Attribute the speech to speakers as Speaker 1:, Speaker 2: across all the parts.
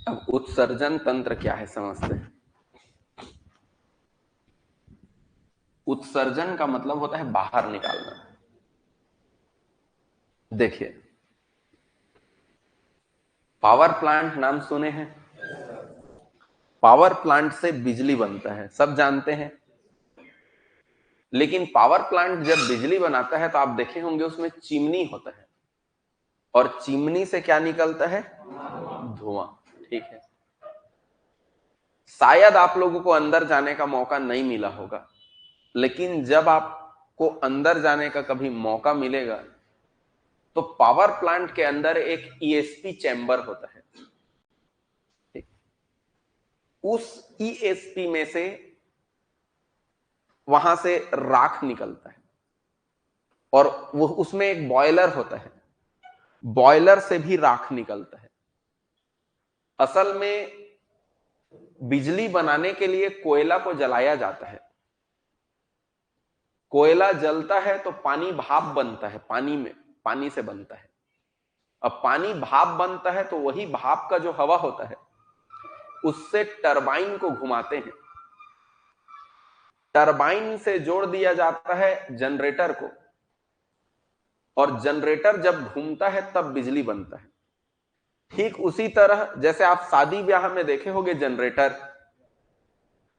Speaker 1: अब उत्सर्जन तंत्र क्या है समझते हैं। उत्सर्जन का मतलब होता है बाहर निकालना। देखिए, पावर प्लांट नाम सुने हैं? पावर प्लांट से बिजली बनता है, सब जानते हैं। लेकिन पावर प्लांट जब बिजली बनाता है तो आप देखे होंगे उसमें चिमनी होता है, और चिमनी से क्या निकलता है? धुआं। ठीक है, शायद आप लोगों को अंदर जाने का मौका नहीं मिला होगा, लेकिन जब आपको अंदर जाने का कभी मौका मिलेगा तो पावर प्लांट के अंदर एक ईएसपी चैम्बर होता है। ठीक? उस ईएसपी में से वहां से राख निकलता है, और वो उसमें एक बॉयलर होता है, बॉयलर से भी राख निकलता है। असल में बिजली बनाने के लिए कोयला को जलाया जाता है। कोयला जलता है तो पानी भाप बनता है, पानी से बनता है। अब पानी भाप बनता है तो वही भाप का जो हवा होता है उससे टरबाइन को घुमाते हैं। टरबाइन से जोड़ दिया जाता है जनरेटर को, और जनरेटर जब घूमता है तब बिजली बनता है। ठीक उसी तरह जैसे आप शादी ब्याह में देखे होंगे जनरेटर,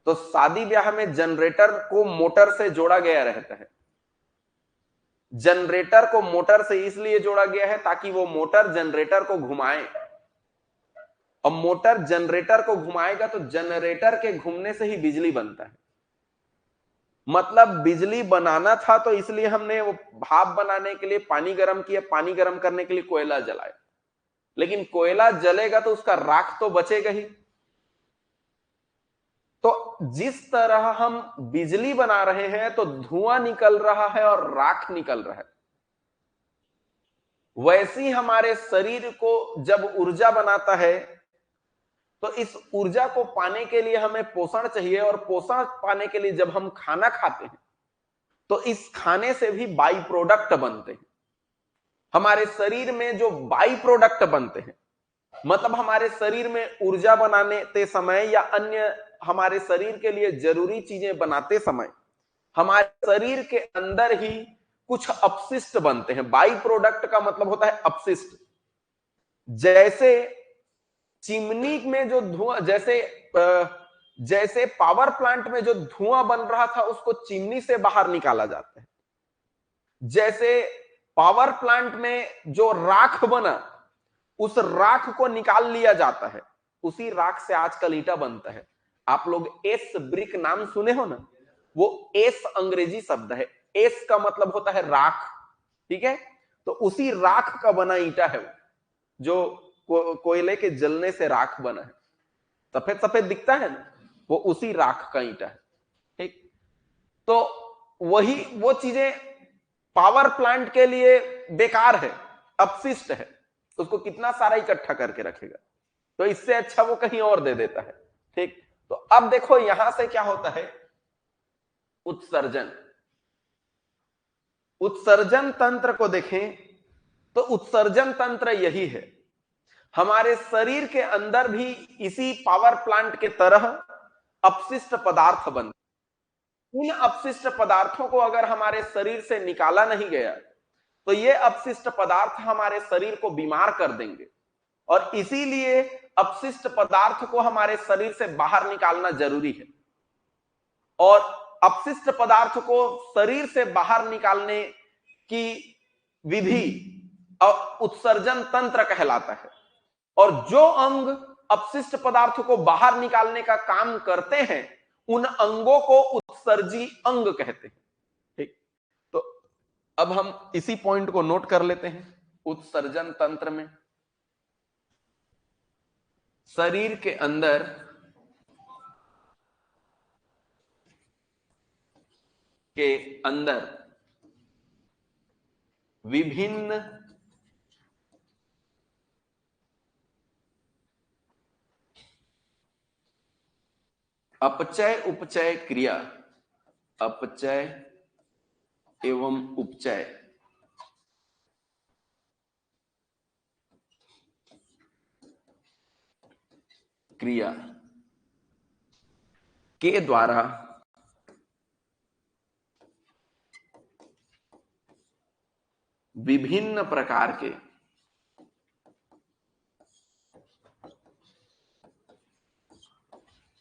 Speaker 1: तो शादी ब्याह में जनरेटर को मोटर से जोड़ा गया रहता है। जनरेटर को मोटर से इसलिए जोड़ा गया है ताकि वो मोटर जनरेटर को घुमाए। अब मोटर जनरेटर को घुमाएगा तो जनरेटर के घूमने से ही बिजली बनता है। मतलब बिजली बनाना था तो इसलिए हमने वो भाप बनाने के लिए पानी गर्म किया, पानी गर्म करने के लिए कोयला जलाया, लेकिन कोयला जलेगा तो उसका राख तो बचेगा ही। तो जिस तरह हम बिजली बना रहे हैं तो धुआं निकल रहा है और राख निकल रहा है, वैसी हमारे शरीर को जब ऊर्जा बनाता है तो इस ऊर्जा को पाने के लिए हमें पोषण चाहिए, और पोषण पाने के लिए जब हम खाना खाते हैं तो इस खाने से भी बाई प्रोडक्ट बनते हैं। हमारे शरीर में जो बाई प्रोडक्ट बनते हैं, मतलब हमारे शरीर में ऊर्जा बनाने ते समय या अन्य हमारे शरीर के लिए जरूरी चीजें बनाते समय हमारे शरीर के अंदर ही कुछ अपशिष्ट बनते हैं। बाई प्रोडक्ट का मतलब होता है अपशिष्ट। जैसे चिमनी में जो धुआं, जैसे पावर प्लांट में जो धुआं बन रहा था उसको चिमनी से बाहर निकाला जाता है, जैसे पावर प्लांट में जो राख बना उस राख को निकाल लिया जाता है, उसी राख से आजकल ईंटा बनता है। आप लोग एस ब्रिक नाम सुने हो ना? वो एस अंग्रेजी शब्द है, एस का मतलब होता है राख। ठीक है, तो उसी राख का बना ईंटा है वो, जो कोयले के जलने से राख बना है। सफेद सफेद दिखता है ना, वो उसी राख का ईंटा है। ठीक, तो वही वो चीजें पावर प्लांट के लिए बेकार है, अपशिष्ट है, उसको कितना सारा इकट्ठा करके रखेगा, तो इससे अच्छा वो कहीं और दे देता है। ठीक, तो अब देखो यहां से क्या होता है, उत्सर्जन। उत्सर्जन तंत्र को देखें तो उत्सर्जन तंत्र यही है। हमारे शरीर के अंदर भी इसी पावर प्लांट के तरह अपशिष्ट पदार्थ बनते। इन अपशिष्ट पदार्थों को अगर हमारे शरीर से निकाला नहीं गया तो ये अपशिष्ट पदार्थ हमारे शरीर को बीमार कर देंगे, और इसीलिए अपशिष्ट पदार्थ को हमारे शरीर से बाहर निकालना जरूरी है। और अपशिष्ट पदार्थ को शरीर से बाहर निकालने की विधि उत्सर्जन तंत्र कहलाता है। और जो अंग अपशिष्ट पदार्थ को बाहर निकालने का काम करते हैं उन अंगों को उत्सर्जी अंग कहते हैं। ठीक, तो अब हम इसी पॉइंट को नोट कर लेते हैं। उत्सर्जन तंत्र में शरीर के अंदर विभिन्न अपचय उपचय क्रिया, अपचय एवं उपचय क्रिया के द्वारा विभिन्न प्रकार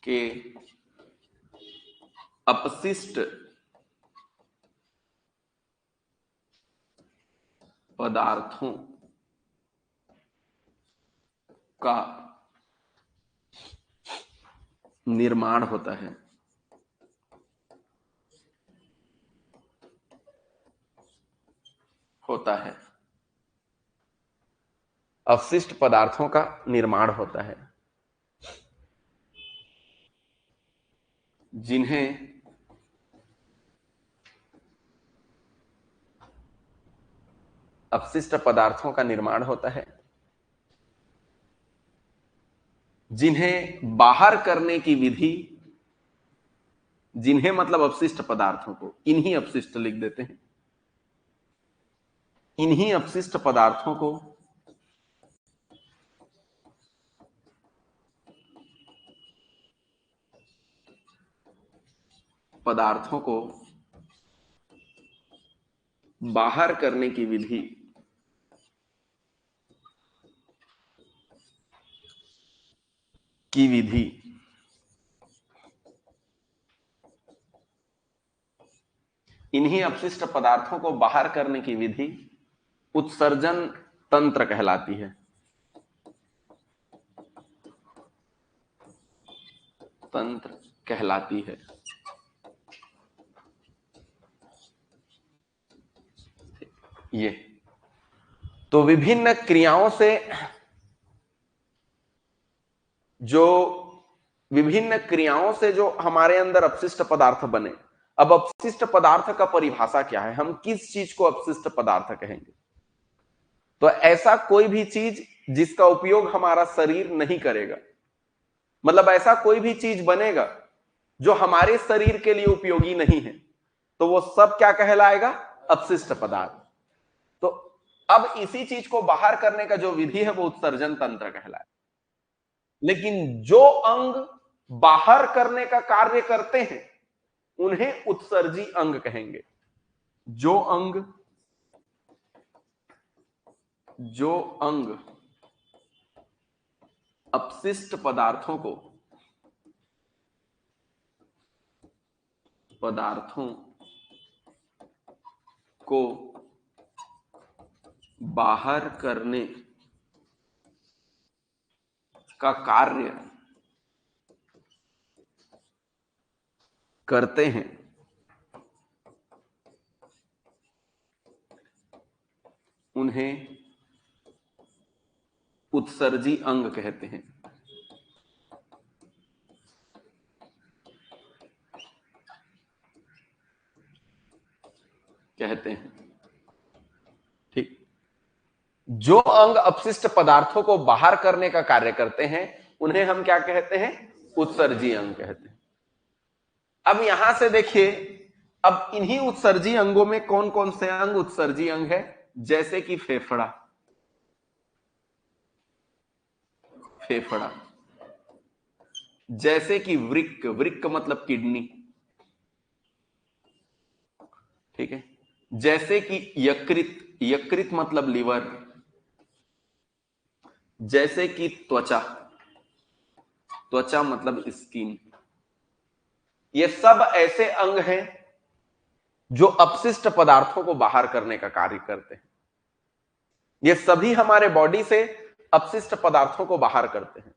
Speaker 1: के अपशिष्ट पदार्थों का निर्माण होता है। अपशिष्ट पदार्थों का निर्माण होता है जिन्हें अपशिष्ट पदार्थों का निर्माण होता है जिन्हें बाहर करने की विधि, जिन्हें मतलब अपशिष्ट पदार्थों को, इन्हीं अपशिष्ट लिख देते हैं, इन्हीं अपशिष्ट पदार्थों को बाहर करने की विधि इन्हीं अपशिष्ट पदार्थों को बाहर करने की विधि उत्सर्जन तंत्र कहलाती है। ये तो विभिन्न क्रियाओं से जो हमारे अंदर अपशिष्ट पदार्थ बने। अब अपशिष्ट पदार्थ का परिभाषा क्या है, हम किस चीज को अपशिष्ट पदार्थ कहेंगे? तो ऐसा कोई भी चीज जिसका उपयोग हमारा शरीर नहीं करेगा, मतलब ऐसा कोई भी चीज बनेगा जो हमारे शरीर के लिए उपयोगी नहीं है, तो वो सब क्या कहलाएगा? अपशिष्ट पदार्थ। तो अब इसी चीज को बाहर करने का जो विधि है वो उत्सर्जन तंत्र कहलाएगा। लेकिन जो अंग बाहर करने का कार्य करते हैं उन्हें उत्सर्जी अंग कहेंगे। जो अंग अपशिष्ट पदार्थों को बाहर करने का कार्य करते हैं उन्हें उत्सर्जी अंग कहते हैं। ठीक, जो अंग अपशिष्ट पदार्थों को बाहर करने का कार्य करते हैं उन्हें हम क्या कहते हैं? उत्सर्जी अंग कहते हैं। अब यहां से देखिए, अब इन्हीं उत्सर्जी अंगों में कौन कौन से अंग उत्सर्जी अंग है? जैसे कि फेफड़ा, जैसे कि वृक्क मतलब किडनी, ठीक है, जैसे कि यकृत मतलब लीवर, जैसे कि त्वचा मतलब स्किन। ये सब ऐसे अंग हैं जो अपशिष्ट पदार्थों को बाहर करने का कार्य करते हैं। ये सभी हमारे बॉडी से अपशिष्ट पदार्थों को बाहर करते हैं।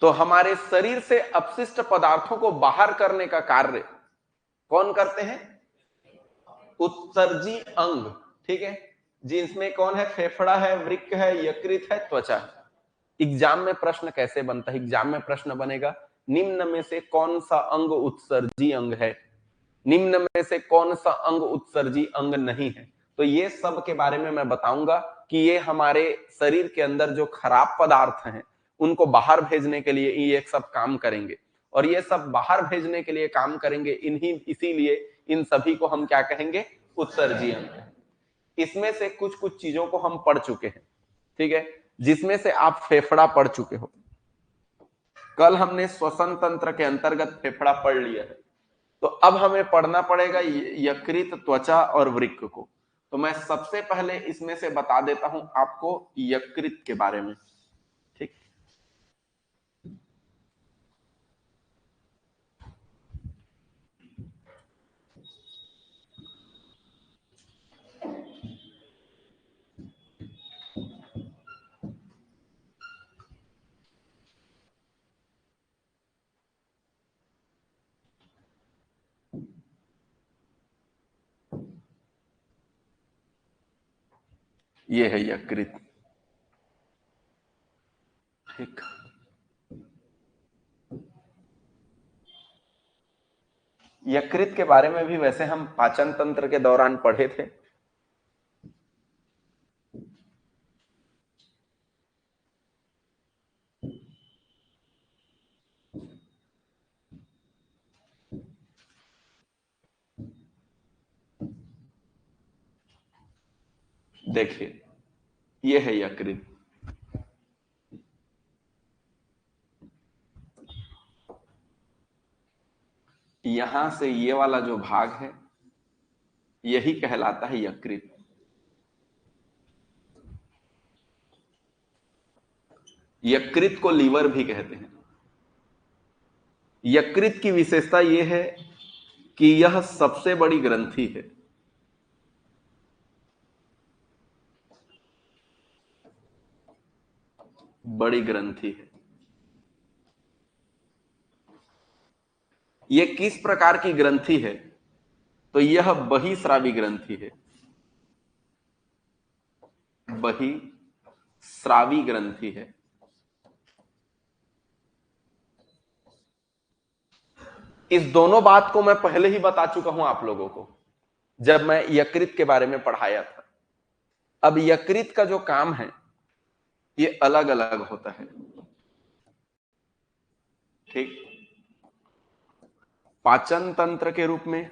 Speaker 1: तो हमारे शरीर से अपशिष्ट पदार्थों को बाहर करने का कार्य कौन करते हैं? उत्सर्जी अंग, ठीक है, जिसमें कौन है? फेफड़ा है, वृक्क है, यकृत है, त्वचा है। एग्जाम में प्रश्न कैसे बनता है? एग्जाम में प्रश्न बनेगा, निम्न में से कौन सा अंग उत्सर्जी अंग है, निम्न में से कौन सा अंग उत्सर्जी अंग नहीं है। तो ये सब के बारे में मैं बताऊंगा कि ये हमारे शरीर के अंदर जो खराब पदार्थ हैं उनको बाहर भेजने के लिए ये सब काम करेंगे, और ये सब बाहर भेजने के लिए काम करेंगे इसीलिए इन सभी को हम क्या कहेंगे? उत्सर्जी अंग। इसमें से कुछ चीजों को हम पढ़ चुके हैं, ठीक है। जिसमें से आप फेफड़ा पढ़ चुके हो। कल हमने श्वसन तंत्र के अंतर्गत फेफड़ा पढ़ लिया है, तो अब हमें पढ़ना पड़ेगा यकृत, त्वचा और वृक्क को। तो मैं सबसे पहले इसमें से बता देता हूं आपको यकृत के बारे में। ठीक, ये है यकृत। ठीक, यकृत के बारे में भी वैसे हम पाचन तंत्र के दौरान पढ़े थे। देखिए, ये है यकृत। यहां से ये वाला जो भाग है यही कहलाता है यकृत। यकृत को लीवर भी कहते हैं। यकृत की विशेषता यह है कि यह सबसे बड़ी ग्रंथि है। बड़ी ग्रंथि है। यह किस प्रकार की ग्रंथि है? तो यह बहिस्रावी ग्रंथि है। बहिस्रावी ग्रंथि है। इस दोनों बात को मैं पहले ही बता चुका हूं आप लोगों को, जब मैं यकृत के बारे में पढ़ाया था। अब यकृत का जो काम है ये अलग अलग होता है। ठीक, पाचन तंत्र के रूप में,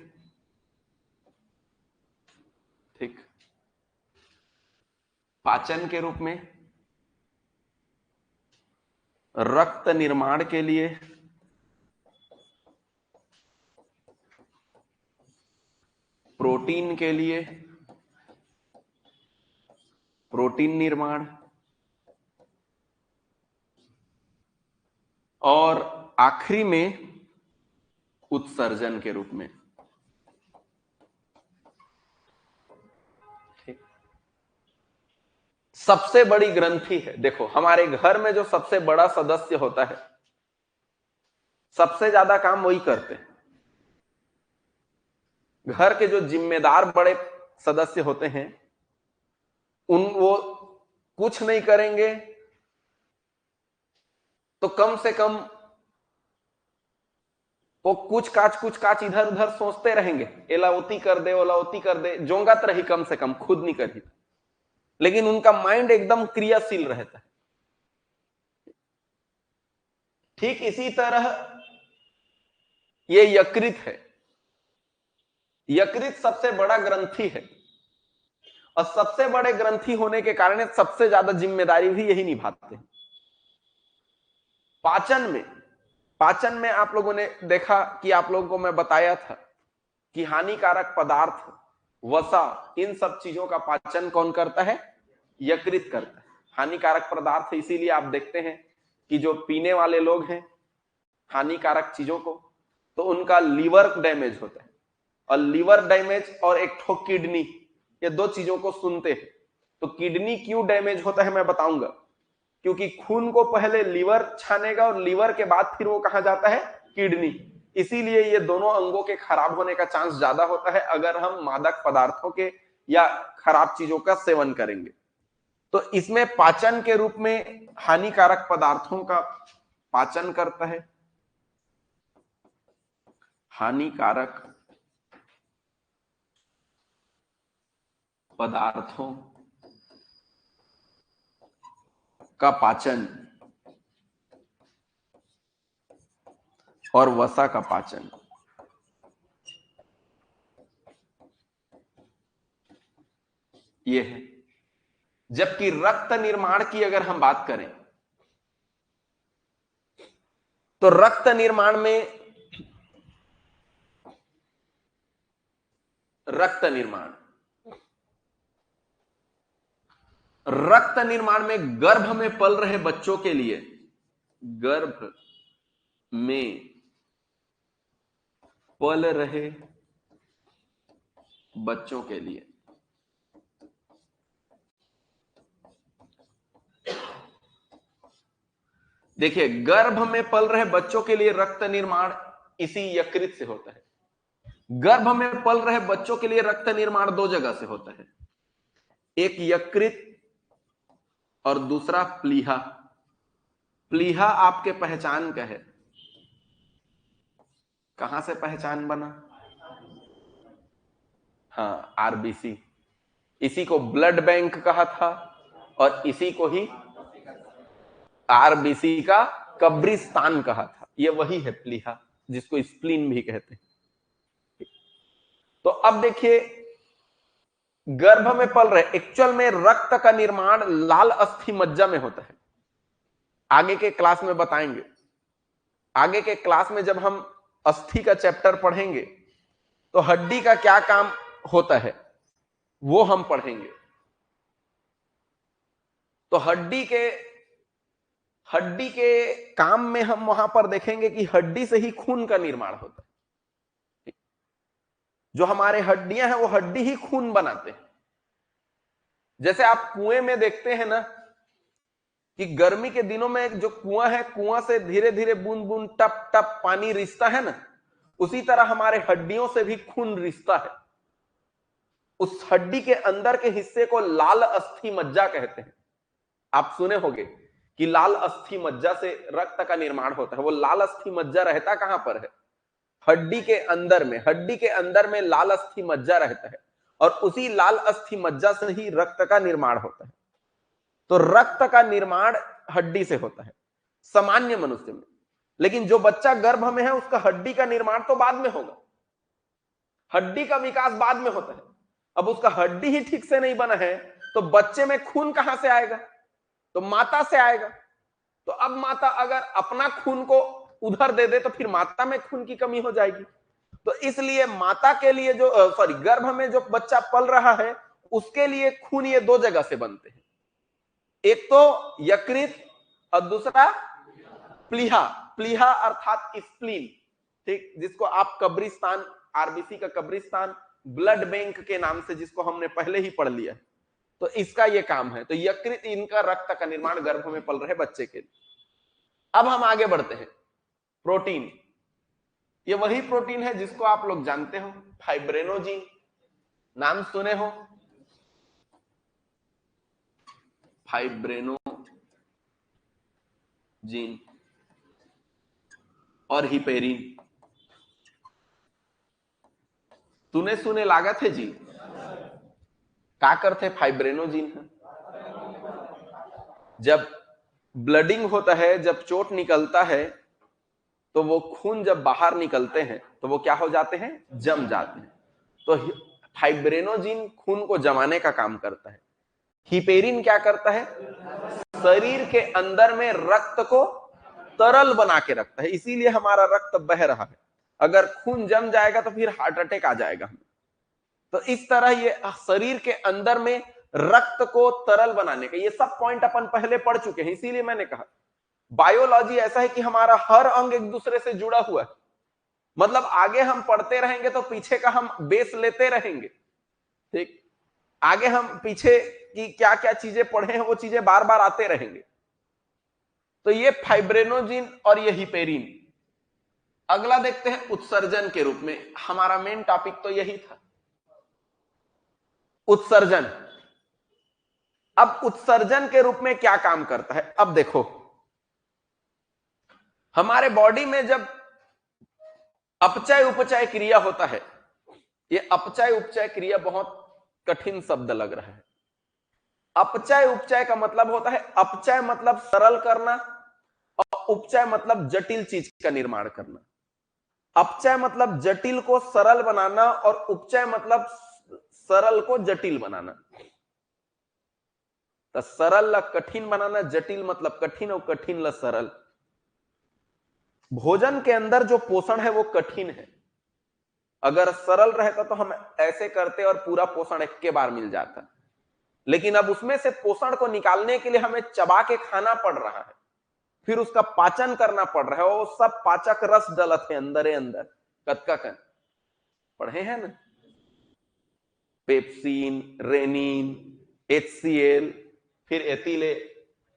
Speaker 1: ठीक, पाचन के रूप में, रक्त निर्माण के लिए, प्रोटीन के लिए, प्रोटीन निर्माण, और आखिरी में उत्सर्जन के रूप में। ठीक, सबसे बड़ी ग्रंथि है। देखो, हमारे घर में जो सबसे बड़ा सदस्य होता है, सबसे ज्यादा काम वही करते हैं। घर के जो जिम्मेदार बड़े सदस्य होते हैं वो कुछ नहीं करेंगे तो कम से कम वो कुछ काच इधर उधर सोचते रहेंगे, एलावती कर दे, ओलावती कर दे, जोंगत रही, कम से कम खुद नहीं करी, लेकिन उनका माइंड एकदम क्रियाशील रहता है। ठीक इसी तरह ये यकृत है। यकृत सबसे बड़ा ग्रंथि है, और सबसे बड़े ग्रंथि होने के कारण सबसे ज्यादा जिम्मेदारी भी यही निभाते हैं। पाचन में आप लोगों ने देखा कि आप लोगों को मैं बताया था कि हानिकारक पदार्थ, वसा, इन सब चीजों का पाचन कौन करता है? यकृत करता है। हानिकारक पदार्थ, इसीलिए आप देखते हैं कि जो पीने वाले लोग हैं हानिकारक चीजों को, तो उनका लीवर डैमेज होता है। और लीवर डैमेज और एक ठो किडनी, ये दो चीजों को सुनते हैं। तो किडनी क्यों डैमेज होता है मैं बताऊंगा। क्योंकि खून को पहले लीवर छानेगा और लीवर के बाद फिर वो कहां जाता है? किडनी। इसीलिए ये दोनों अंगों के खराब होने का चांस ज्यादा होता है अगर हम मादक पदार्थों के या खराब चीजों का सेवन करेंगे। तो इसमें पाचन के रूप में हानिकारक पदार्थों का पाचन करता है। हानिकारक पदार्थों का पाचन और वसा का पाचन, ये है। जबकि रक्त निर्माण की अगर हम बात करें तो रक्त निर्माण में गर्भ में पल रहे बच्चों के लिए, गर्भ में पल रहे बच्चों के लिए देखिए, गर्भ में पल रहे बच्चों के लिए रक्त निर्माण इसी यकृत से होता है। गर्भ में पल रहे बच्चों के लिए रक्त निर्माण दो जगह से होता है, एक यकृत और दूसरा प्लीहा। प्लीहा आपके पहचान का है, कहां से पहचान बना? हाँ, आरबीसी। इसी को ब्लड बैंक कहा था और इसी को ही आरबीसी का कब्रिस्तान कहा था। ये वही है प्लीहा, जिसको स्प्लीन भी कहते हैं। तो अब देखिए, गर्भ में पल रहे, एक्चुअल में रक्त का निर्माण लाल अस्थि मज्जा में होता है। आगे के क्लास में बताएंगे, आगे के क्लास में जब हम अस्थि का चैप्टर पढ़ेंगे तो हड्डी का क्या काम होता है वो हम पढ़ेंगे। तो हड्डी के काम में हम वहां पर देखेंगे कि हड्डी से ही खून का निर्माण होता है। जो हमारे हड्डियां हैं वो हड्डी ही खून बनाते हैं। जैसे आप कुएं में देखते हैं ना कि गर्मी के दिनों में जो कुआं है, कुआं से धीरे धीरे बूंद बूंद टप टप पानी रिसता है ना, उसी तरह हमारे हड्डियों से भी खून रिसता है। उस हड्डी के अंदर के हिस्से को लाल अस्थि मज्जा कहते हैं। आप सुने होंगे कि लाल अस्थि मज्जा से रक्त का निर्माण होता है। वो लाल अस्थि मज्जा रहता कहां पर है? हड्डी के अंदर में। हड्डी के अंदर में लाल अस्थि मज्जा रहता है और उसी लाल अस्थि मज्जा से ही रक्त का निर्माण होता है। तो रक्त का निर्माण हड्डी से होता है सामान्य मनुष्य में। लेकिन जो बच्चा गर्भ में है उसका हड्डी का निर्माण तो बाद में होगा, हड्डी का विकास बाद में होता है। अब उसका हड्डी ही ठीक से नहीं बना है तो बच्चे में खून कहां से आएगा? तो माता से आएगा। तो अब माता अगर अपना खून को उधर दे दे तो फिर माता में खून की कमी हो जाएगी। तो इसलिए माता के लिए जो गर्भ में जो बच्चा पल रहा है उसके लिए खून ये दो जगह से बनते हैं, एक तो यकृत और दूसरा प्लीहा। प्लीहा अर्थात स्प्लीन, ठीक, जिसको आप कब्रिस्तान, आरबीसी का कब्रिस्तान, ब्लड बैंक के नाम से जिसको हमने पहले ही पढ़ लिया। तो इसका ये काम है। तो यकृत इनका रक्त का निर्माण गर्भ में पल रहे बच्चे के लिए। अब हम आगे बढ़ते हैं। प्रोटीन, ये वही प्रोटीन है जिसको आप लोग जानते हो, फाइब्रिनोजिन, नाम सुने हो, फाइब्रिनोजिन और हिपेरिन। सुने सुने लागत है जी। क्या करते फाइब्रिनोजिन? जब ब्लडिंग होता है, जब चोट निकलता है तो वो खून जब बाहर निकलते हैं तो वो क्या हो जाते हैं? जम जाते हैं। तो फाइब्रिनोजिन खून को जमाने का काम करता है। हिपेरिन क्या करता है? शरीर के अंदर में रक्त को तरल बना के रखता है। इसीलिए हमारा रक्त बह रहा है। अगर खून जम जाएगा तो फिर हार्ट अटैक आ जाएगा हमें। तो इस तरह ये शरीर के अंदर में रक्त को तरल बनाने का, ये सब पॉइंट अपन पहले पढ़ चुके हैं। इसीलिए मैंने कहा बायोलॉजी ऐसा है कि हमारा हर अंग एक दूसरे से जुड़ा हुआ है। मतलब आगे हम पढ़ते रहेंगे तो पीछे का हम बेस लेते रहेंगे, ठीक। आगे हम पीछे की क्या क्या चीजें पढ़े हैं वो चीजें बार बार आते रहेंगे। तो ये फाइब्रिनोजिन और ये हिपेरिन। अगला देखते हैं उत्सर्जन के रूप में। हमारा मेन टॉपिक तो यही था, उत्सर्जन। अब उत्सर्जन के रूप में क्या काम करता है? अब देखो, हमारे बॉडी में जब अपचय उपचय क्रिया होता है, ये अपचय उपचय क्रिया बहुत कठिन शब्द लग रहा है। अपचय उपचय का मतलब होता है, अपचय मतलब सरल करना और उपचय मतलब जटिल चीज का निर्माण करना। अपचय मतलब जटिल को सरल बनाना और उपचय मतलब सरल को जटिल बनाना। तो सरल ला कठिन बनाना, जटिल मतलब कठिन और कठिन ला सरल। भोजन के अंदर जो पोषण है वो कठिन है। अगर सरल रहता तो हम ऐसे करते और पूरा पोषण एक के बार मिल जाता, लेकिन अब उसमें से पोषण को निकालने के लिए हमें चबा के खाना पड़ रहा है, फिर उसका पाचन करना पड़ रहा है, वो सब पाचक रस डलत है अंदर अंदर कतका कन पढ़े हैं ना, पेप्सिन, रेनिन, HCl, फिर एथिले,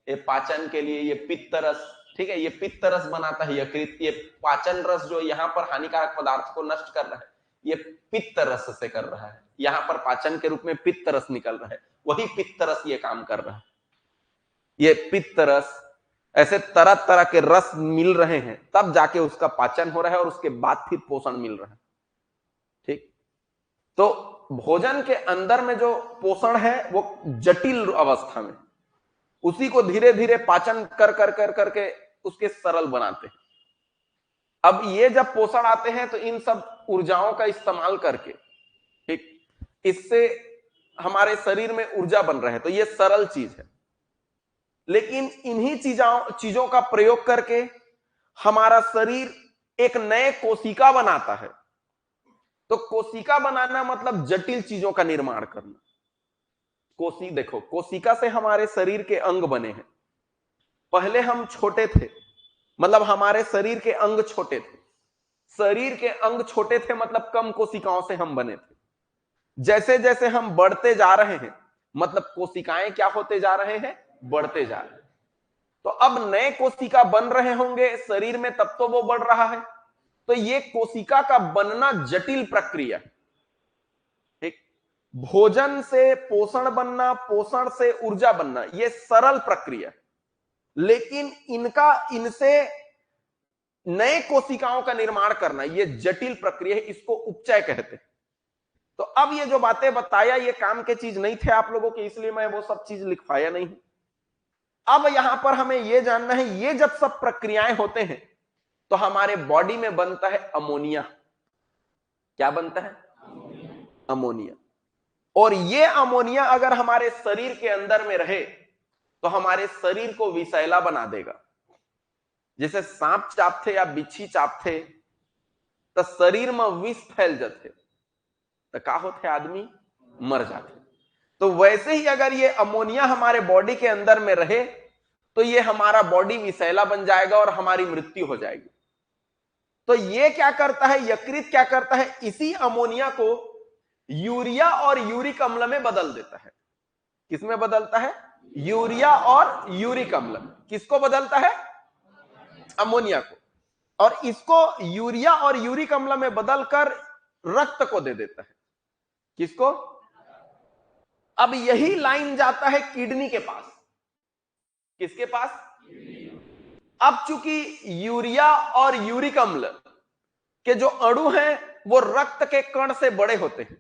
Speaker 1: ये पाचन के लिए, ये पित्त रस, ठीक है, ये पित्त रस बनाता है यकृत। ये पाचन रस जो यहाँ पर हानिकारक पदार्थ को नष्ट कर रहा है, ये पित्त रस से कर रहा है, यहाँ पर पाचन के रूप में पित्त रस निकल रहा है, वही पित्त रस ये काम कर रहा है। ये पित्त रस, ऐसे तरह तरह के रस मिल रहे हैं, तब जाके उसका पाचन हो रहा है और उसके बाद फिर पोषण मिल रहा है। ठीक, तो भोजन के अंदर में जो पोषण है वो जटिल अवस्था में, उसी को धीरे धीरे पाचन कर कर कर करके उसके सरल बनाते हैं। अब ये जब पोषण आते हैं तो इन सब ऊर्जाओं का इस्तेमाल करके, ठीक, इससे हमारे शरीर में ऊर्जा बन रहा है, तो ये सरल चीज है। लेकिन इन्हीं चीजों का प्रयोग करके हमारा शरीर एक नए कोशिका बनाता है। तो कोशिका बनाना मतलब जटिल चीजों का निर्माण करना। देखो, कोशिका से हमारे शरीर के अंग बने हैं। पहले हम छोटे थे, मतलब हमारे शरीर के अंग छोटे थे। शरीर के अंग छोटे थे मतलब कम कोशिकाओं से हम बने थे। जैसे जैसे हम बढ़ते जा रहे हैं, मतलब कोशिकाएं क्या होते जा रहे हैं, बढ़ते जा रहे हैं। तो अब नए कोशिका बन रहे होंगे शरीर में, तब तो वो बढ़ रहा है। तो ये कोशिका का बनना जटिल प्रक्रिया है। ठीक, भोजन से पोषण बनना, पोषण से ऊर्जा बनना, ये सरल प्रक्रिया है। लेकिन इनसे नए कोशिकाओं का निर्माण करना, ये जटिल प्रक्रिया है, इसको उपचय कहते हैं। तो अब ये जो बातें बताया ये काम के चीज नहीं थे आप लोगों के, इसलिए मैं वो सब चीज लिखवाया नहीं। अब यहां पर हमें ये जानना है, ये जब सब प्रक्रियाएं होते हैं तो हमारे बॉडी में बनता है अमोनिया। क्या बनता है? अमोनिया। और ये अमोनिया अगर हमारे शरीर के अंदर में रहे तो हमारे शरीर को विषैला बना देगा। जैसे सांप चापते या बिच्छी चापते तो शरीर में विष फैल जाते, तो क्या होते, आदमी मर जाते। तो वैसे ही अगर ये अमोनिया हमारे बॉडी के अंदर में रहे तो ये हमारा बॉडी विषैला बन जाएगा और हमारी मृत्यु हो जाएगी। तो ये क्या करता है, यकृत क्या करता है, इसी अमोनिया को यूरिया और यूरिक अम्ल में बदल देता है। किसमें बदलता है? यूरिया और यूरिक अम्ल। किसको बदलता है? अमोनिया को। और इसको यूरिया और यूरिक अम्ल में बदलकर रक्त को दे देता है। किसको? अब यही लाइन जाता है किडनी के पास। किसके पास? अब चूंकि यूरिया और यूरिक अम्ल के जो अणु हैं वो रक्त के कण से बड़े होते हैं,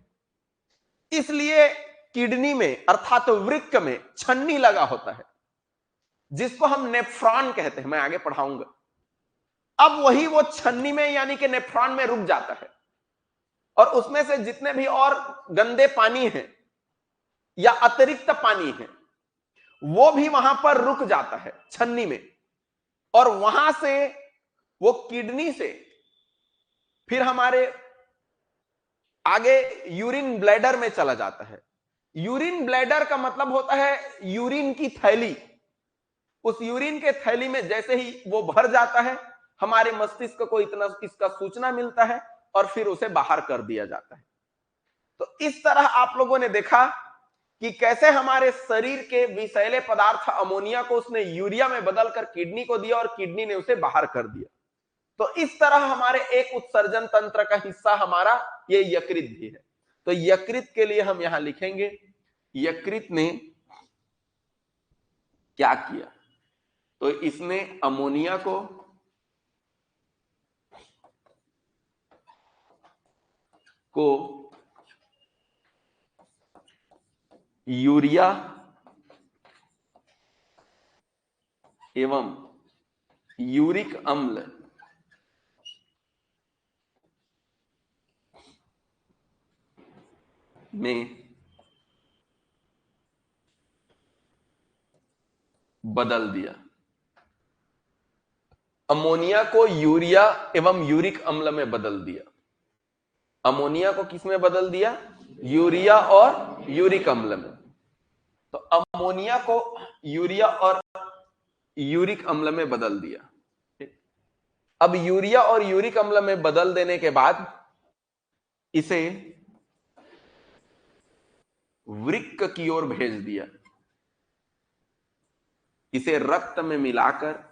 Speaker 1: इसलिए किडनी में अर्थात वृक्क में छन्नी लगा होता है, जिसको हम नेफ्रॉन कहते हैं, मैं आगे पढ़ाऊंगा। अब वही वो छन्नी में यानी कि नेफ्रॉन में रुक जाता है, और उसमें से जितने भी और गंदे पानी हैं या अतिरिक्त पानी है वो भी वहां पर रुक जाता है छन्नी में, और वहां से वो किडनी से फिर हमारे आगे यूरिन ब्लैडर में चला जाता है। यूरिन ब्लैडर का मतलब होता है यूरिन की थैली। उस यूरिन के थैली में जैसे ही वो भर जाता है, हमारे मस्तिष्क को इतना इसका सूचना मिलता है और फिर उसे बाहर कर दिया जाता है। तो इस तरह आप लोगों ने देखा कि कैसे हमारे शरीर के विषैले पदार्थ अमोनिया को उसने यूरिया में बदलकर किडनी को दिया और किडनी ने उसे बाहर कर दिया। तो इस तरह हमारे एक उत्सर्जन तंत्र का हिस्सा हमारा ये यकृत भी है। तो यकृत के लिए हम यहां लिखेंगे, यकृत ने क्या किया, तो इसने अमोनिया को यूरिया एवं यूरिक अम्ल में बदल दिया। अमोनिया को यूरिया एवं यूरिक अम्ल में बदल दिया। अमोनिया को किस में बदल दिया? यूरिया और यूरिक अम्ल में। तो अमोनिया को यूरिया और यूरिक अम्ल में बदल दिया। अब यूरिया और यूरिक अम्ल में बदल देने के बाद इसे वृक्क की ओर भेज दिया। इसे रक्त में मिलाकर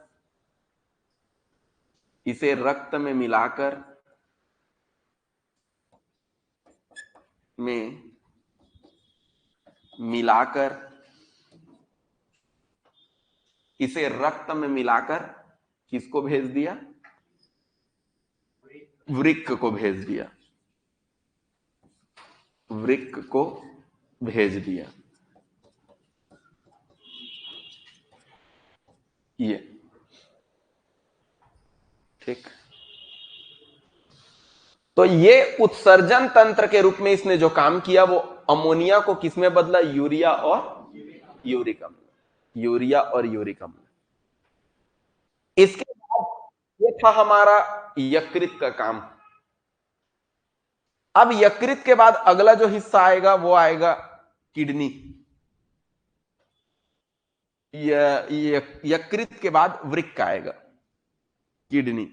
Speaker 1: में मिलाकर इसे रक्त में मिलाकर किसको भेज दिया? वृक्क को भेज दिया। वृक्क को भेज दिया। ये ठीक। तो ये उत्सर्जन तंत्र के रूप में इसने जो काम किया वो अमोनिया को किसमें बदला? यूरिया और यूरिक अम्ल। यूरिया और यूरिक अम्ल। इसके बाद ये था हमारा यकृत का काम। अब यकृत के बाद अगला जो हिस्सा आएगा वो आएगा किडनी। यकृत के बाद वृक्क आएगा, किडनी।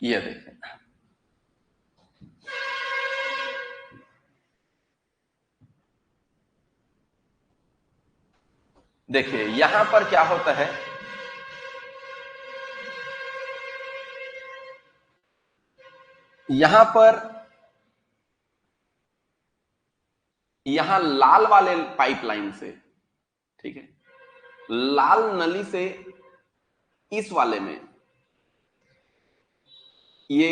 Speaker 1: ये देखें, देखिए यहां पर क्या होता है। यहां पर यहां लाल वाले पाइपलाइन से, ठीक है, लाल नली से इस वाले में ये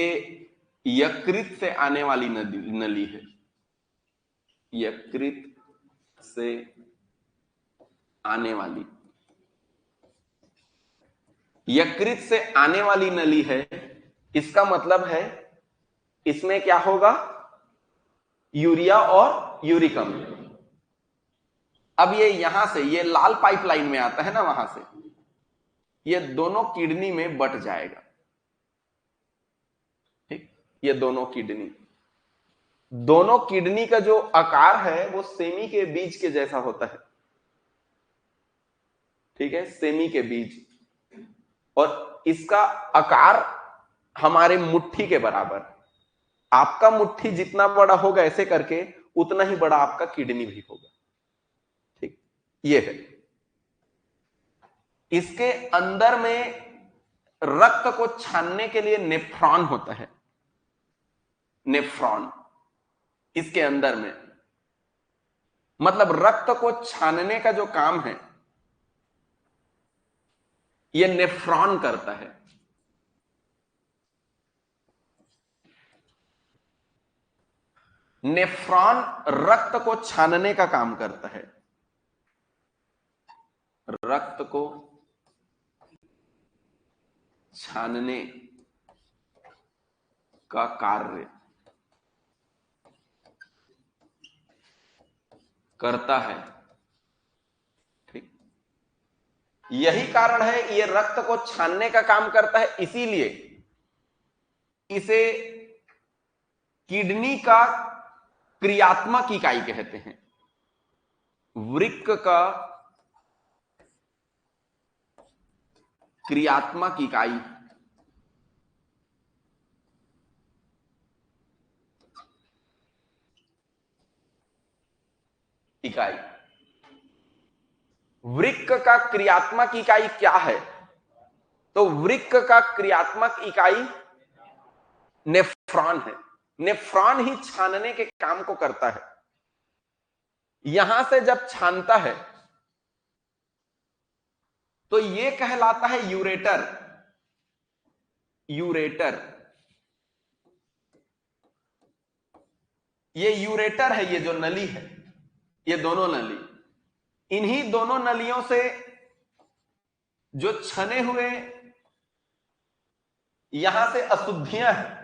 Speaker 1: यकृत से आने वाली नली है। यकृत से आने वाली, यकृत से आने वाली नली है। इसका मतलब है इसमें क्या होगा? यूरिया और यूरिक अम्ल। अब ये यहां से ये लाल पाइपलाइन में आता है ना, वहां से ये दोनों किडनी में बट जाएगा। ठीक, ये दोनों किडनी का जो आकार है वो सेमी के बीज के जैसा होता है। ठीक है, सेमी के बीज। और इसका आकार हमारे मुट्ठी के बराबर। आपका मुट्ठी जितना बड़ा होगा ऐसे करके उतना ही बड़ा आपका किडनी भी होगा। ठीक, ये है। इसके अंदर में रक्त को छानने के लिए नेफ्रॉन होता है। नेफ्रॉन इसके अंदर में, मतलब रक्त को छानने का जो काम है यह नेफ्रॉन करता है। नेफ्रॉन रक्त को छानने का काम करता है। रक्त को छानने का कार्य करता है। ठीक, यही कारण है ये रक्त को छानने का काम करता है, इसीलिए इसे किडनी का क्रियात्मक इकाई कहते हैं। वृक्क का क्रियात्मक इकाई इकाई। वृक्क का क्रियात्मक इकाई क्या है? तो वृक्क का क्रियात्मक इकाई नेफ्रॉन है। नेफ्रॉन ही छानने के काम को करता है। यहां से जब छानता है तो यह कहलाता है यूरेटर। यूरेटर, ये यूरेटर है, ये जो नली है, ये दोनों नली, इन्हीं दोनों नलियों से जो छने हुए यहां से अशुद्धियां हैं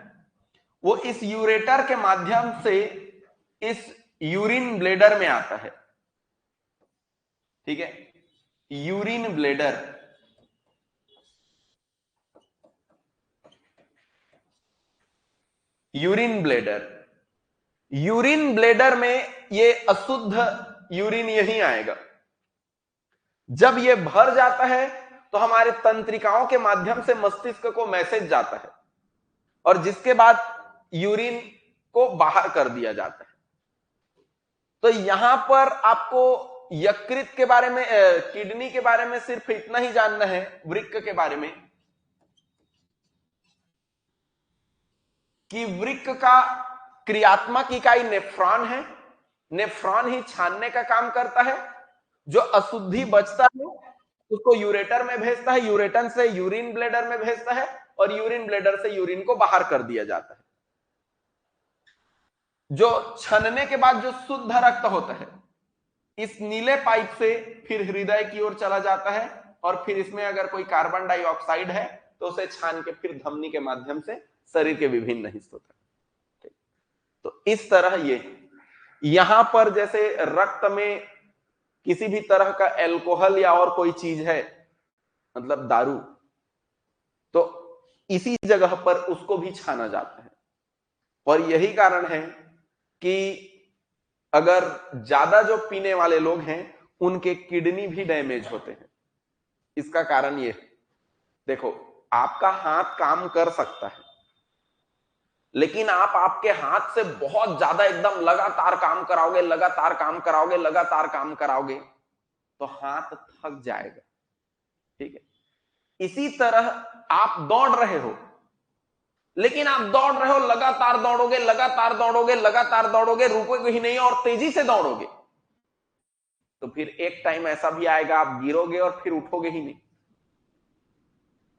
Speaker 1: वो इस यूरेटर के माध्यम से इस यूरिन ब्लेडर में आता है। ठीक है, urine bladder. Urine bladder, urine bladder में ये अशुद्ध यूरिन यही आएगा। जब ये भर जाता है तो हमारे तंत्रिकाओं के माध्यम से मस्तिष्क को मैसेज जाता है और जिसके बाद यूरिन को बाहर कर दिया जाता है। तो यहां पर आपको यकृत के बारे में, किडनी के बारे में सिर्फ इतना ही जानना है, वृक्क के बारे में, कि वृक्क का क्रियात्मक इकाई नेफ्रॉन है। नेफ्रॉन ही छानने का काम करता है। जो अशुद्धि बचता है उसको यूरेटर में भेजता है, यूरेटर से यूरिन ब्लेडर में भेजता है और यूरिन ब्लेडर से यूरिन को बाहर कर दिया जाता है। जो छनने के बाद जो शुद्ध रक्त होता है इस नीले पाइप से फिर हृदय की ओर चला जाता है और फिर इसमें अगर कोई कार्बन डाइऑक्साइड है तो उसे छान के फिर धमनी के माध्यम से शरीर के विभिन्न हिस्सों तक। तो इस तरह ये यहां पर जैसे रक्त में किसी भी तरह का अल्कोहल या और कोई चीज है, मतलब दारू, तो इसी जगह पर उसको भी छाना जाता है। और यही कारण है कि अगर ज्यादा जो पीने वाले लोग हैं उनके किडनी भी डैमेज होते हैं। इसका कारण ये, देखो, आपका हाथ काम कर सकता है लेकिन आप आपके हाथ से बहुत ज्यादा एकदम लगातार काम कराओगे, लगातार काम कराओगे, लगातार काम कराओगे तो हाथ थक जाएगा। ठीक है, इसी तरह आप दौड़ रहे हो, लेकिन आप दौड़ रहे हो, लगातार दौड़ोगे, लगातार दौड़ोगे, लगातार दौड़ोगे, रुकोगे ही नहीं और तेजी से दौड़ोगे तो फिर एक टाइम ऐसा भी आएगा आप गिरोगे और फिर उठोगे ही नहीं।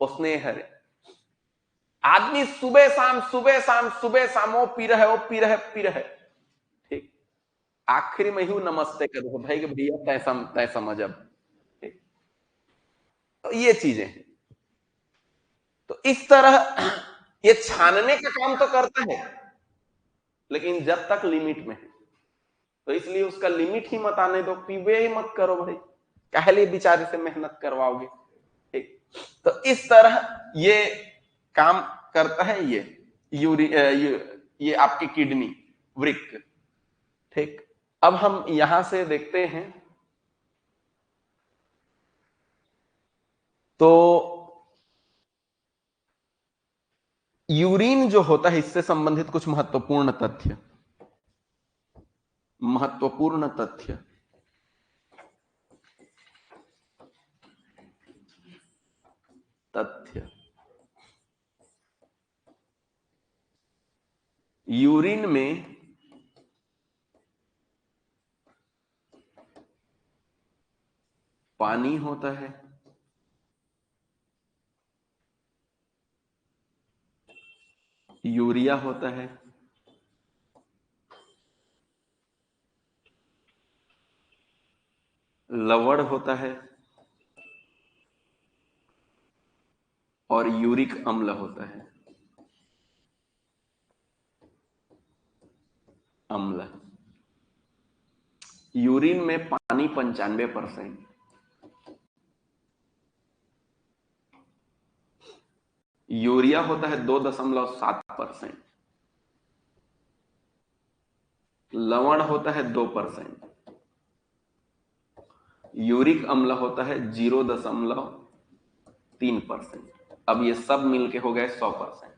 Speaker 1: उसने हरे आदमी सुबह शाम सुबह शाम सुबह शाम वो पी रहे, वो पी रहे, पी रहे। ठीक, आखिर में ही नमस्ते कर दो भाई कि भैया तय समझ अब। ठीक, तो ये चीजें हैं। तो इस तरह ये छानने का काम तो करता है लेकिन जब तक लिमिट में है। तो इसलिए उसका लिमिट ही मत आने दो, पीवे ही मत करो भाई, काहे बेचारे से मेहनत करवाओगे। ठीक, तो इस तरह ये काम करता है ये आपकी किडनी, वृक्क। ठीक, अब हम यहां से देखते हैं तो यूरिन जो होता है इससे संबंधित कुछ महत्वपूर्ण तथ्य। महत्वपूर्ण तथ्य, तथ्य यूरिन में पानी होता है, यूरिया होता है, लवण होता है और यूरिक अम्ल होता है। अम्ल, यूरिन में पानी 95%, यूरिया होता है 2.7%, लवण होता है 2%, यूरिक अम्ल होता है 0.3%। अब ये सब मिलके हो गए 100%।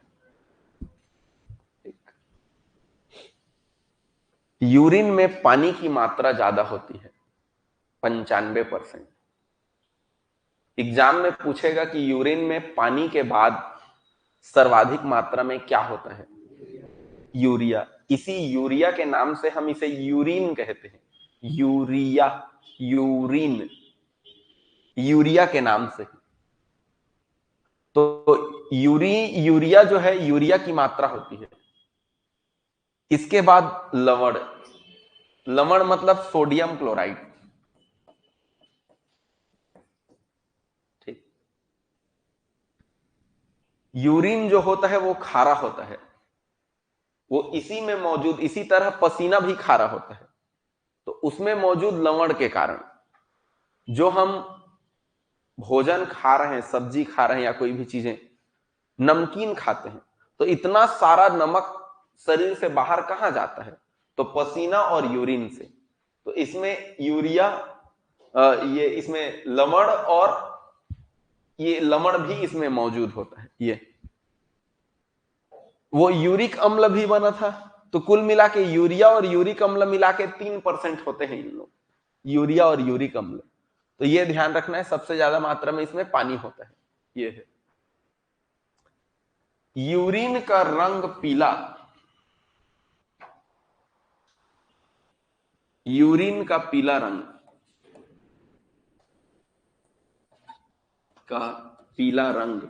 Speaker 1: यूरिन में पानी की मात्रा ज्यादा होती है 95%। एग्जाम में पूछेगा कि यूरिन में पानी के बाद सर्वाधिक मात्रा में क्या होता है? यूरिया। इसी यूरिया के नाम से हम इसे यूरिन कहते हैं। यूरिया, यूरिन, यूरिया के नाम से। तो यूरिया जो है, यूरिया की मात्रा होती है। इसके बाद लवण। लवण मतलब सोडियम क्लोराइड। ठीक। यूरिन जो होता है वो खारा होता है। वो इसी में मौजूद, इसी तरह पसीना भी खारा होता है। तो उसमें मौजूद लवण के कारण जो हम भोजन खा रहे हैं, सब्जी खा रहे हैं या कोई भी चीजें, नमकीन खाते हैं, तो इतना सारा नमक शरीर से बाहर कहां जाता है? तो पसीना और यूरिन से। तो इसमें यूरिया, ये इसमें लवण, और ये लवण भी इसमें मौजूद होता है। ये वो यूरिक अम्ल भी बना था। तो कुल मिला के यूरिया और यूरिक अम्ल मिला के 3% होते हैं इन लोग, यूरिया और यूरिक अम्ल। तो ये ध्यान रखना है, सबसे ज्यादा मात्रा में इसमें पानी होता है। ये है। यूरिन का रंग पीला। यूरिन का पीला रंग, का पीला रंग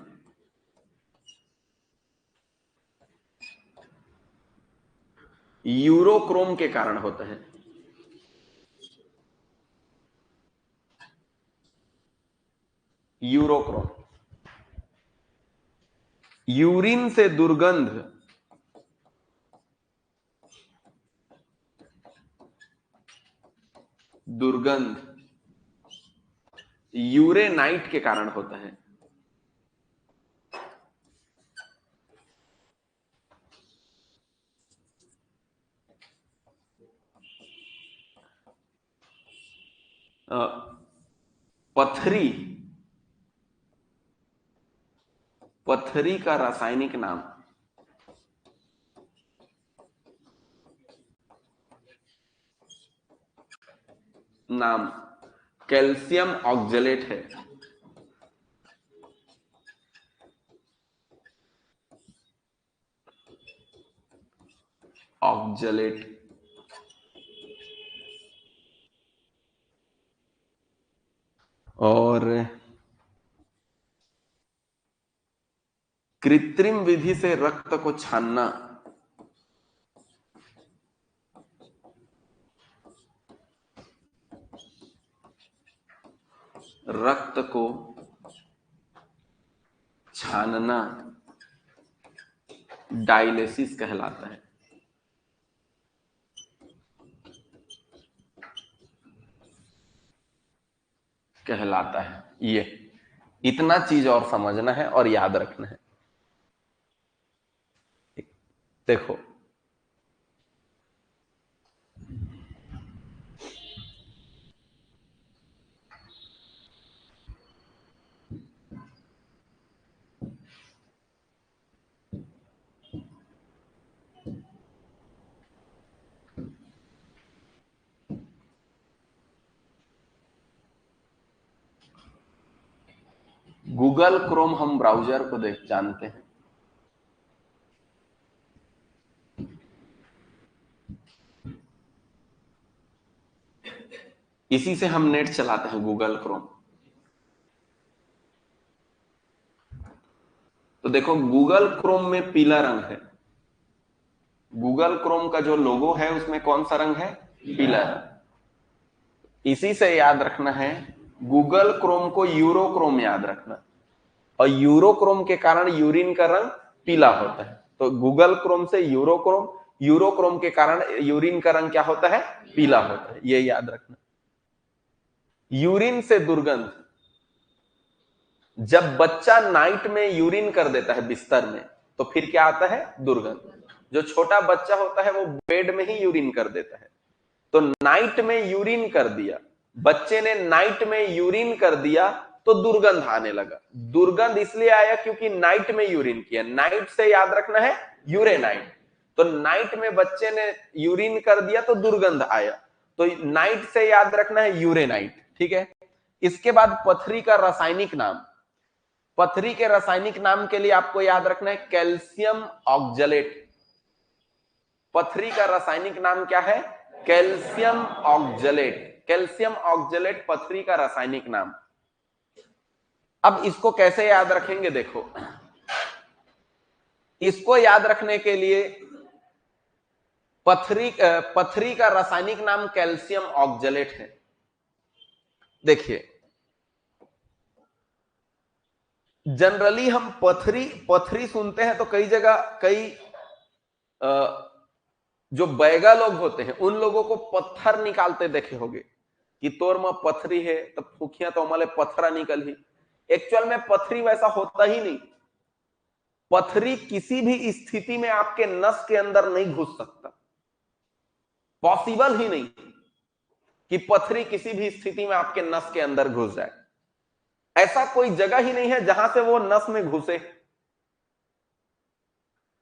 Speaker 1: यूरोक्रोम के कारण होता है। यूरोक्रोम। यूरिन से दुर्गंध, दुर्गंध यूरेनाइट के कारण होता है। पथरी, पथरी का रासायनिक नाम, कैल्शियम ऑक्जेलेट है। ऑक्जेलेट। और कृत्रिम विधि से रक्त को छानना, रक्त को छानना डायलिसिस कहलाता है। कहलाता है। ये इतना चीज और समझना है और याद रखना है। देखो, गूगल क्रोम हम ब्राउजर को देख जानते हैं। इसी से हम नेट चलाते हैं, गूगल क्रोम। तो देखो, गूगल क्रोम में पीला रंग है। गूगल क्रोम का जो लोगो है उसमें कौन सा रंग है? पीला रंग। इसी से याद रखना है, गूगल क्रोम को यूरोक्रोम याद रखना, और यूरोक्रोम के कारण यूरिन का रंग पीला होता है। तो गूगल क्रोम से यूरोक्रोम, यूरोक्रोम के कारण यूरिन का रंग क्या होता है? पीला होता है। ये याद रखना। यूरिन से दुर्गंध, जब बच्चा नाइट में यूरिन कर देता है बिस्तर में, तो फिर क्या आता है? दुर्गंध। जो छोटा बच्चा होता है वो बेड में ही यूरिन कर देता है। तो नाइट में यूरिन कर दिया, बच्चे ने नाइट में यूरिन कर दिया, तो दुर्गंध आने लगा। दुर्गंध इसलिए आया क्योंकि नाइट में यूरिन किया। नाइट से याद रखना है यूरेनाइट। तो नाइट में बच्चे ने यूरिन कर दिया तो दुर्गंध आया। तो नाइट से याद रखना है यूरेनाइट, ठीक है। इसके बाद पथरी का रासायनिक नाम, पथरी के रासायनिक नाम के लिए आपको याद रखना है कैल्शियम ऑक्जेलेट। पथरी का रासायनिक नाम क्या है? Calcium oxalate. कैल्शियम ऑक्जेलेट पथरी का रासायनिक नाम। अब इसको कैसे याद रखेंगे? देखो, इसको याद रखने के लिए पथरी का रासायनिक नाम कैल्शियम ऑक्जेलेट है। देखिए, जनरली हम पथरी सुनते हैं तो कई जगह कई जो बैगा लोग होते हैं उन लोगों को पत्थर निकालते देखे होंगे कि तोर में पथरी है तो फूकिया तो हमारे पत्थरा निकल ही। एक्चुअल में पथरी वैसा होता ही नहीं। पथरी किसी भी स्थिति में आपके नस के अंदर नहीं घुस सकता, पॉसिबल ही नहीं कि पथरी किसी भी स्थिति में आपके नस के अंदर घुस जाए। ऐसा कोई जगह ही नहीं है जहां से वो नस में घुसे।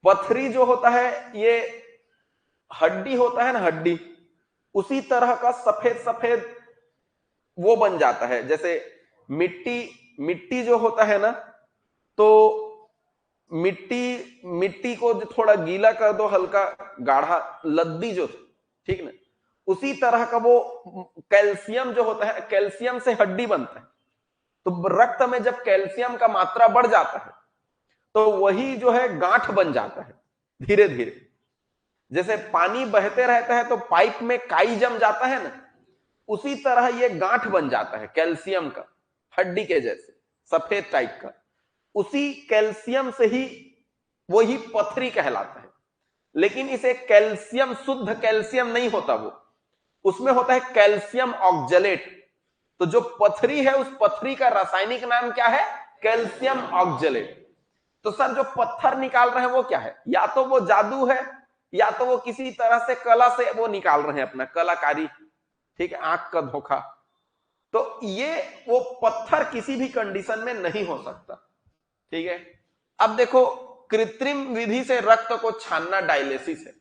Speaker 1: पथरी जो होता है ये हड्डी होता है ना, हड्डी, उसी तरह का सफेद सफेद वो बन जाता है। जैसे मिट्टी जो होता है ना, तो मिट्टी को जो थोड़ा गीला कर दो, हल्का गाढ़ा लद्दी जो, ठीक ना, उसी तरह का वो कैल्शियम जो होता है, कैल्शियम से हड्डी बनता है। तो रक्त में जब कैल्शियम का मात्रा बढ़ जाता है तो वही जो है गांठ बन जाता है धीरे धीरे। जैसे पानी बहते रहता है तो पाइप में काई जम जाता है ना, उसी तरह ये गांठ बन जाता है कैल्शियम का, हड्डी के जैसे सफेद टाइप का। उसी कैल्शियम से ही वही पथरी कहलाता है। लेकिन इसे कैल्शियम, शुद्ध कैल्शियम नहीं होता, वो उसमें होता है कैल्शियम ऑक्जेलेट। तो जो पथरी है उस पथरी का रासायनिक नाम क्या है? Calcium oxalate. तो सर जो पत्थर निकाल रहे हैं वो क्या है? या तो वो जादू है या तो वो किसी तरह से कला से वो निकाल रहे हैं, अपना कलाकारी, ठीक है, आंख का धोखा। तो ये वो पत्थर किसी भी कंडीशन में नहीं हो सकता, ठीक है। अब देखो, कृत्रिम विधि से रक्त को छानना डायलिसिस है।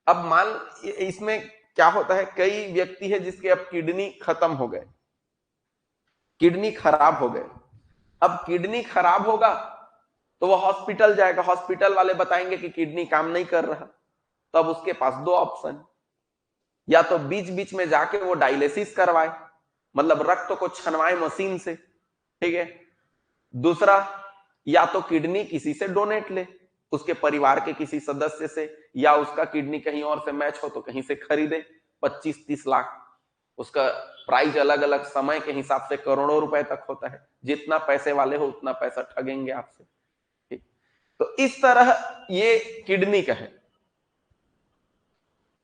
Speaker 1: अब मान, इसमें क्या होता है, कई व्यक्ति है जिसके अब किडनी खत्म हो गए, किडनी खराब हो गए। अब किडनी खराब होगा तो वो हॉस्पिटल जाएगा, हॉस्पिटल वाले बताएंगे कि किडनी काम नहीं कर रहा। तो अब उसके पास दो ऑप्शन, या तो बीच बीच में जाके वो डायलिसिस करवाए, मतलब रक्त को छनवाए मशीन से, ठीक है। दूसरा, या तो किडनी किसी से डोनेट ले, उसके परिवार के किसी सदस्य से, या उसका किडनी कहीं और से मैच हो तो कहीं से खरीदे 25-30 लाख। उसका प्राइस अलग अलग समय के हिसाब से करोड़ों रुपए तक होता है। जितना पैसे वाले हो उतना पैसा ठगेंगे आपसे, ठीक। तो इस तरह ये किडनी का है।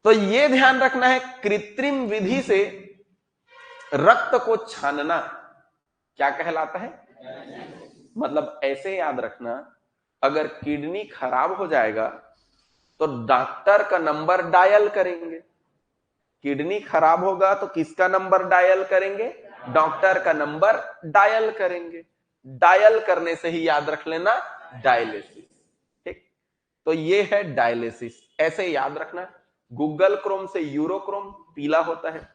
Speaker 1: तो ये ध्यान रखना है, कृत्रिम विधि से रक्त को छानना क्या कहलाता है? मतलब ऐसे याद रखना, अगर किडनी खराब हो जाएगा तो डॉक्टर का नंबर डायल करेंगे। किडनी खराब होगा तो किसका नंबर डायल करेंगे? डॉक्टर का नंबर डायल करेंगे। डायल करने से ही याद रख लेना डायलिसिस, ठीक। तो ये है डायलिसिस, ऐसे याद रखना। गूगल क्रोम से यूरोक्रोम पीला होता है,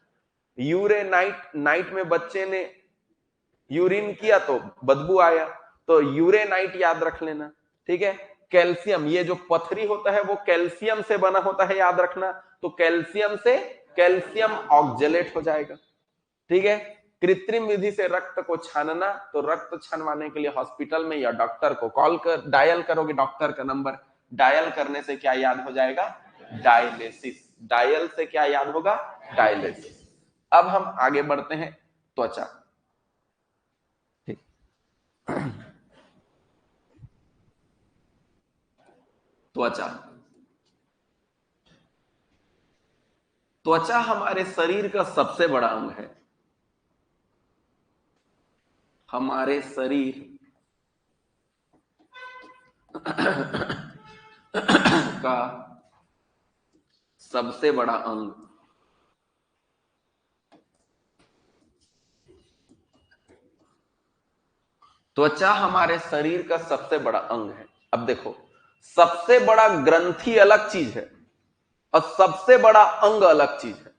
Speaker 1: यूरेनाइट, नाइट में बच्चे ने यूरिन किया तो बदबू आया, तो यूरेनाइट याद रख लेना, ठीक है। कैल्शियम, ये जो पथरी होता है वो कैल्शियम से बना होता है, याद रखना। तो कैल्शियम से कैल्शियम ऑक्जेलेट हो जाएगा, ठीक है। कृत्रिम विधि से रक्त को छानना, तो रक्त छानवाने के लिए हॉस्पिटल में या डॉक्टर को कॉल कर डायल करोगे, डॉक्टर का नंबर डायल करने से क्या याद हो जाएगा? डायलिसिस। डायल से क्या याद होगा? डायलिसिस। अब हम आगे बढ़ते हैं, त्वचा, ठीक। त्वचा, त्वचा हमारे शरीर का सबसे बड़ा अंग है। हमारे शरीर का सबसे बड़ा अंग, त्वचा हमारे शरीर का सबसे बड़ा अंग है। अब देखो, सबसे बड़ा ग्रंथि अलग चीज है और सबसे बड़ा अंग अलग चीज है।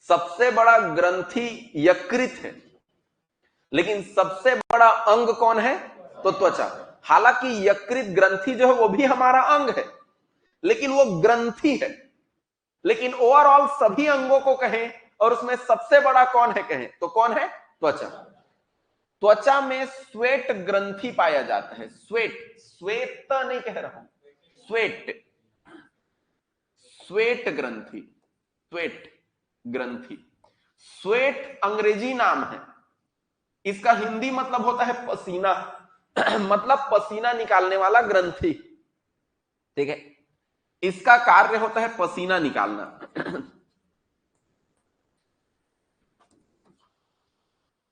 Speaker 1: सबसे बड़ा ग्रंथि यकृत है, लेकिन सबसे बड़ा अंग कौन है? तो त्वचा। हालांकि यकृत ग्रंथि जो है वो भी हमारा अंग है, लेकिन वो ग्रंथि है। लेकिन ओवरऑल सभी अंगों को कहें और उसमें सबसे बड़ा कौन है कहें तो कौन है? त्वचा। त्वचा में स्वेट ग्रंथि पाया जाता है। स्वेट, श्वेत नहीं कह रहा हूं, स्वेट, स्वेट ग्रंथि, स्वेट ग्रंथि। स्वेट अंग्रेजी नाम है, इसका हिंदी मतलब होता है पसीना मतलब पसीना निकालने वाला ग्रंथि। ठीक है, इसका कार्य होता है पसीना निकालना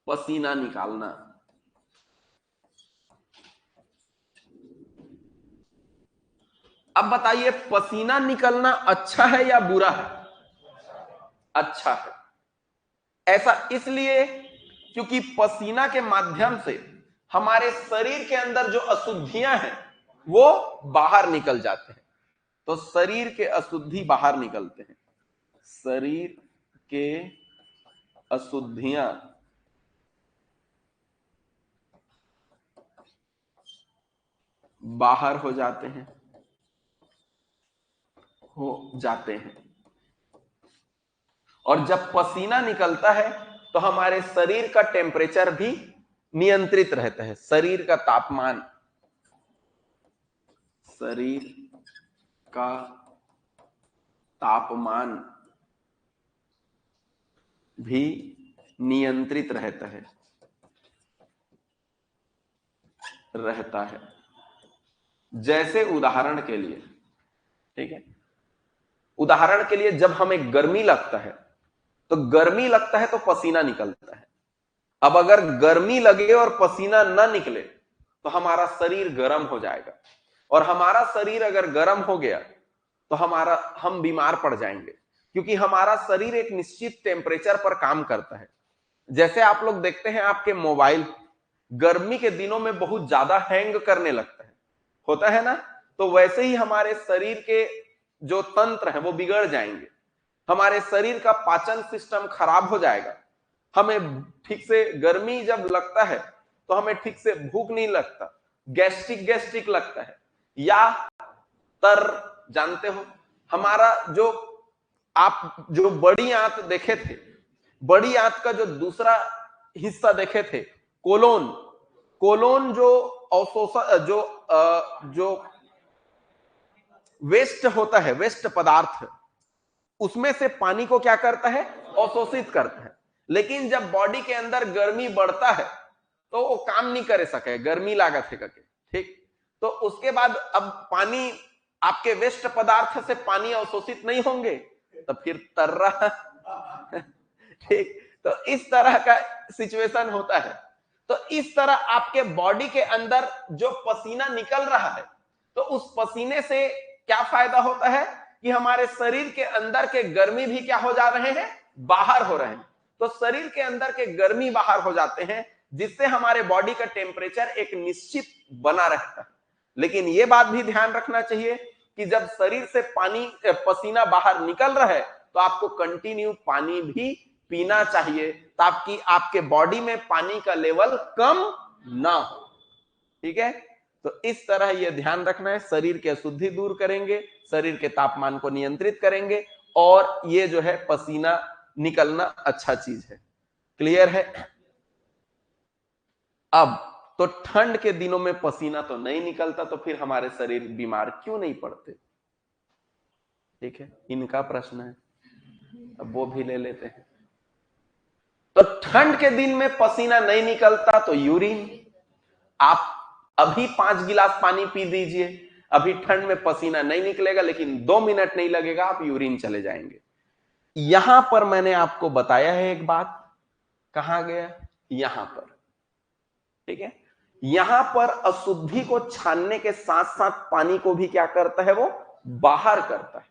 Speaker 1: पसीना निकालना। अब बताइए, पसीना निकलना अच्छा है या बुरा है? अच्छा है। ऐसा इसलिए क्योंकि पसीना के माध्यम से हमारे शरीर के अंदर जो अशुद्धियां हैं वो बाहर निकल जाते हैं। तो शरीर के अशुद्धि बाहर निकलते हैं, शरीर के अशुद्धियां बाहर हो जाते हैं, हो जाते हैं। और जब पसीना निकलता है तो हमारे शरीर का टेम्परेचर भी नियंत्रित रहता है। शरीर का तापमान, शरीर का तापमान भी नियंत्रित रहता है। जैसे उदाहरण के लिए, ठीक है, उदाहरण के लिए जब हमें गर्मी लगता है तो गर्मी लगता है तो पसीना निकलता है। अब अगर गर्मी लगे और पसीना ना निकले तो हमारा शरीर गर्म हो जाएगा, और हमारा शरीर अगर गर्म हो गया तो हम बीमार पड़ जाएंगे, क्योंकि हमारा शरीर एक निश्चित टेम्परेचर पर काम करता है। जैसे आप लोग देखते हैं आपके मोबाइल गर्मी के दिनों में बहुत ज्यादा हैंग करने लगता है, होता है ना? तो वैसे ही हमारे शरीर के जो तंत्र हैं वो बिगड़ जाएंगे, हमारे शरीर का पाचन सिस्टम खराब हो जाएगा। हमें ठीक से गर्मी जब लगता है तो हमें ठीक से भूख नहीं लगता, गैस्ट्रिक गैस्ट्रिक लगता है। या तर, जानते हो हमारा जो, आप जो बड़ी आंत देखे थे, बड़ी आंत का जो दूसरा हिस्सा देखे थे, कोलोन, कोलोन जो अवशोषण जो वेस्ट होता है, वेस्ट पदार्थ, उसमें से पानी को क्या करता है? अवशोषित करता है। लेकिन जब बॉडी के अंदर गर्मी बढ़ता है तो वो काम नहीं कर सके, गर्मी लागत है करके, ठीक। तो उसके बाद अब पानी, आपके वेस्ट पदार्थ से पानी अवशोषित नहीं होंगे तो फिर तर रहा ठीक। तो इस तरह का सिचुएशन होता है। तो इस तरह आपके बॉडी के अंदर जो पसीना निकल रहा है, तो उस पसीने से क्या फायदा होता है कि हमारे शरीर के अंदर के गर्मी भी क्या हो जा रहे हैं? बाहर हो रहे हैं। तो शरीर के अंदर के गर्मी बाहर हो जाते हैं, जिससे हमारे बॉडी का टेम्परेचर एक निश्चित बना रहता है। लेकिन यह बात भी ध्यान रखना चाहिए कि जब शरीर से पसीना बाहर निकल रहा है तो आपको कंटिन्यू पानी भी पीना चाहिए, ताकि आपके बॉडी में पानी का लेवल कम ना हो। ठीक है, तो इस तरह यह ध्यान रखना है, शरीर की अशुद्धि दूर करेंगे, शरीर के तापमान को नियंत्रित करेंगे, और ये जो है पसीना निकलना अच्छा चीज है। क्लियर है? अब तो ठंड के दिनों में पसीना तो नहीं निकलता, तो फिर हमारे शरीर बीमार क्यों नहीं पड़ते? ठीक है, इनका प्रश्न है, अब वो भी ले लेते हैं। तो ठंड के दिन में पसीना नहीं निकलता तो यूरिन, आप अभी 5 गिलास पानी पी दीजिए, अभी ठंड में पसीना नहीं निकलेगा, लेकिन 2 मिनट नहीं लगेगा, आप यूरिन चले जाएंगे। यहां पर मैंने आपको बताया है एक बात, कहां गया? यहां पर, ठीक है। यहां पर अशुद्धि को छानने के साथ साथ पानी को भी क्या करता है? वो बाहर करता है।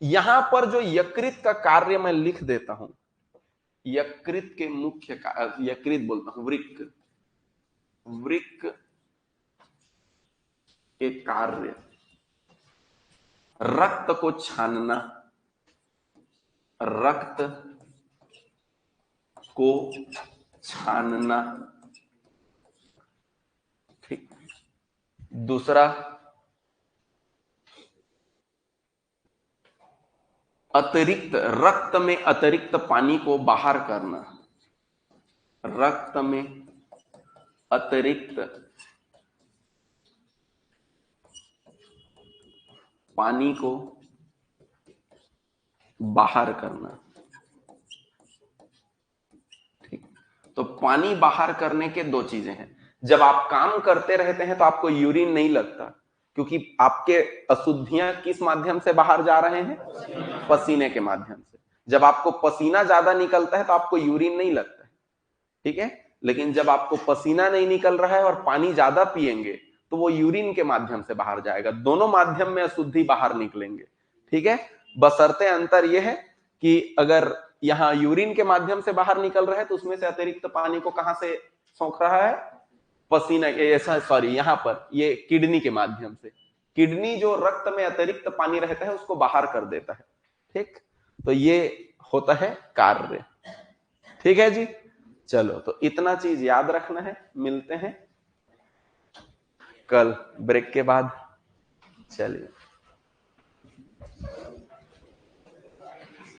Speaker 1: यहां पर जो यकृत का कार्य मैं लिख देता हूं, यकृत के मुख्य, यकृत बोलता हूं, वृक्क, वृक्क के कार्य, रक्त को छानना, रक्त को छानना। ठीक। दूसरा, अतिरिक्त रक्त में अतिरिक्त पानी को बाहर करना। रक्त में अतिरिक्त पानी को बाहर करना। ठीक। तो पानी बाहर करने के दो चीजें हैं। जब आप काम करते रहते हैं तो आपको यूरिन नहीं लगता, क्योंकि आपके अशुद्धियां किस माध्यम से बाहर जा रहे हैं? पसीने के माध्यम से। जब आपको पसीना ज्यादा निकलता है तो आपको यूरिन नहीं लगता है। ठीक है। लेकिन जब आपको पसीना नहीं निकल रहा है और पानी ज्यादा पिएंगे तो वो यूरिन के माध्यम से बाहर जाएगा। दोनों माध्यम में अशुद्धि बाहर निकलेंगे। ठीक है। बशर्ते अंतर यह है कि अगर यहाँ यूरिन के माध्यम से बाहर निकल रहा है तो उसमें से अतिरिक्त पानी को कहां से सोख रहा है? पसीना के, सॉरी, यहाँ पर ये किडनी के माध्यम से। किडनी जो रक्त में अतिरिक्त पानी रहता है उसको बाहर कर देता है। ठीक। तो ये होता है कार्य। ठीक है जी। चलो, तो इतना चीज याद रखना है। मिलते हैं कल ब्रेक के बाद। चलिए।